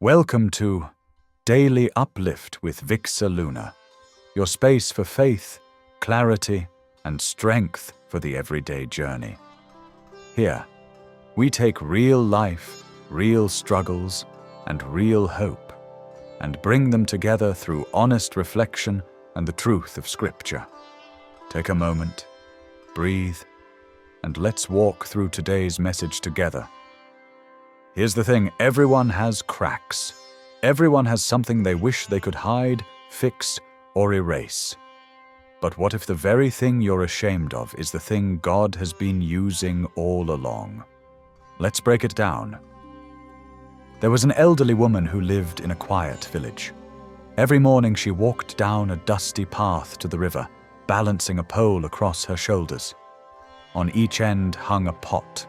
Welcome to Daily Uplift with Vixa Luna, your space for faith, clarity, and strength for the everyday journey. Here, we take real life, real struggles, and real hope, and bring them together through honest reflection and the truth of Scripture. Take a moment, breathe, and let's walk through today's message together. Here's the thing, everyone has cracks. Everyone has something they wish they could hide, fix, or erase. But what if the very thing you're ashamed of is the thing God has been using all along? Let's break it down. There was an elderly woman who lived in a quiet village. Every morning she walked down a dusty path to the river, balancing a pole across her shoulders. On each end hung a pot.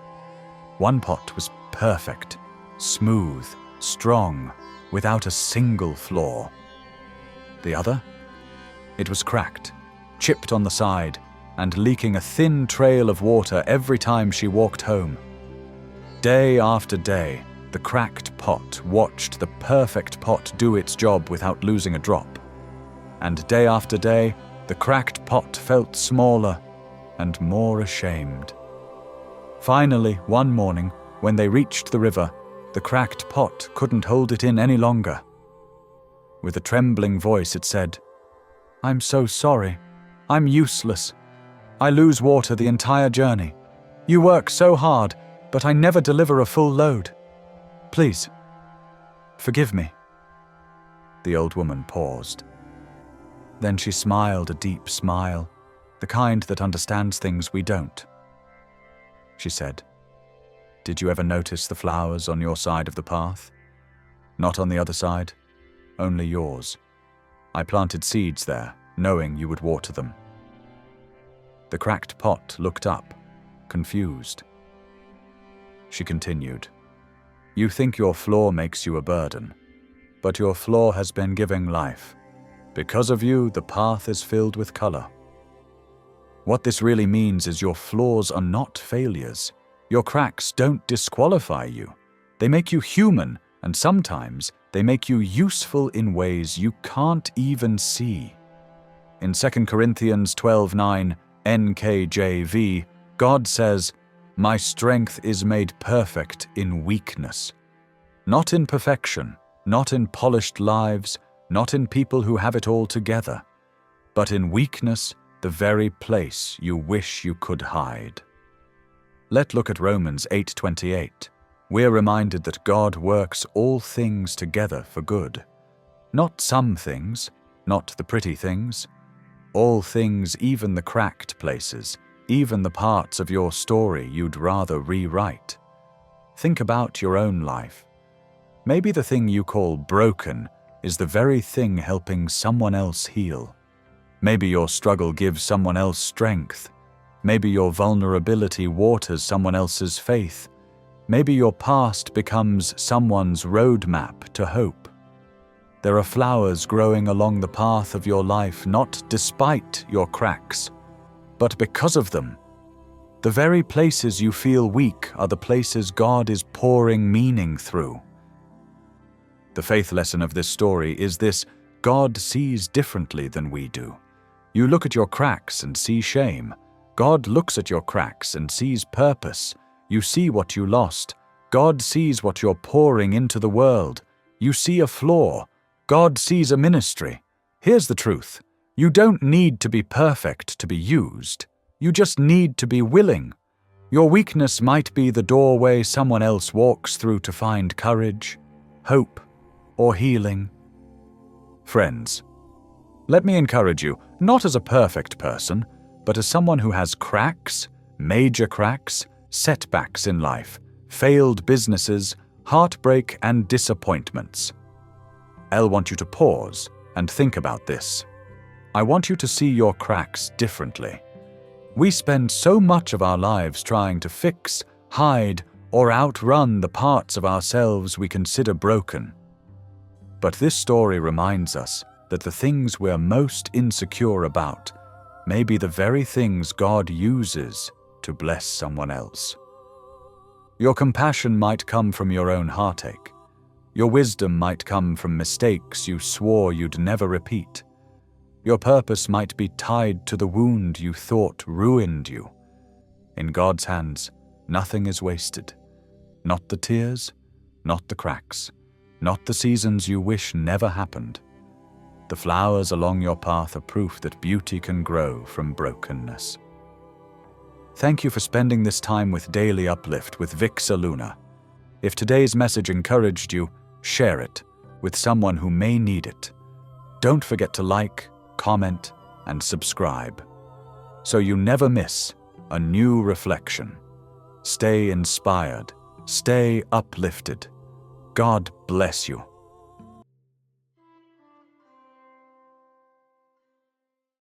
One pot was perfect, smooth, strong, without a single flaw. The other? It was cracked, chipped on the side, and leaking a thin trail of water every time she walked home. Day after day, the cracked pot watched the perfect pot do its job without losing a drop. And day after day, the cracked pot felt smaller and more ashamed. Finally, one morning, when they reached the river, the cracked pot couldn't hold it in any longer. With a trembling voice it said, "I'm so sorry. I'm useless. I lose water the entire journey. You work so hard, but I never deliver a full load. Please, forgive me." The old woman paused. Then she smiled a deep smile, the kind that understands things we don't. She said, "Did you ever notice the flowers on your side of the path? Not on the other side, only yours. I planted seeds there, knowing you would water them." The cracked pot looked up, confused. She continued, "You think your flaw makes you a burden, but your flaw has been giving life. Because of you, the path is filled with color. What this really means is your flaws are not failures. Your cracks don't disqualify you. They make you human, and sometimes they make you useful in ways you can't even see." In 2 Corinthians 12:9 NKJV, God says, "My strength is made perfect in weakness." Not in perfection, not in polished lives, not in people who have it all together, but in weakness, the very place you wish you could hide. Let's look at Romans 8:28. We're reminded that God works all things together for good. Not some things, not the pretty things. All things, even the cracked places, even the parts of your story you'd rather rewrite. Think about your own life. Maybe the thing you call broken is the very thing helping someone else heal. Maybe your struggle gives someone else strength. Maybe your vulnerability waters someone else's faith. Maybe your past becomes someone's roadmap to hope. There are flowers growing along the path of your life not despite your cracks, but because of them. The very places you feel weak are the places God is pouring meaning through. The faith lesson of this story is this: God sees differently than we do. You look at your cracks and see shame. God looks at your cracks and sees purpose. You see what you lost. God sees what you're pouring into the world. You see a flaw. God sees a ministry. Here's the truth. You don't need to be perfect to be used. You just need to be willing. Your weakness might be the doorway someone else walks through to find courage, hope, or healing. Friends, let me encourage you, not as a perfect person, but as someone who has cracks, major cracks, setbacks in life, failed businesses, heartbreak, and disappointments. I'll want you to pause and think about this. I want you to see your cracks differently. We spend so much of our lives trying to fix, hide, or outrun the parts of ourselves we consider broken. But this story reminds us that the things we're most insecure about may be the very things God uses to bless someone else. Your compassion might come from your own heartache, Your wisdom might come from mistakes you swore you'd never repeat. Your purpose might be tied to the wound you thought ruined you. In God's hands, nothing is wasted. Not the tears, not the cracks, not the seasons you wish never happened. The flowers along your path are proof that beauty can grow from brokenness. Thank you for spending this time with Daily Uplift with Vixa Luna. If today's message encouraged you, share it with someone who may need it. Don't forget to like, comment, and subscribe so you never miss a new reflection. Stay inspired, stay uplifted. God bless you.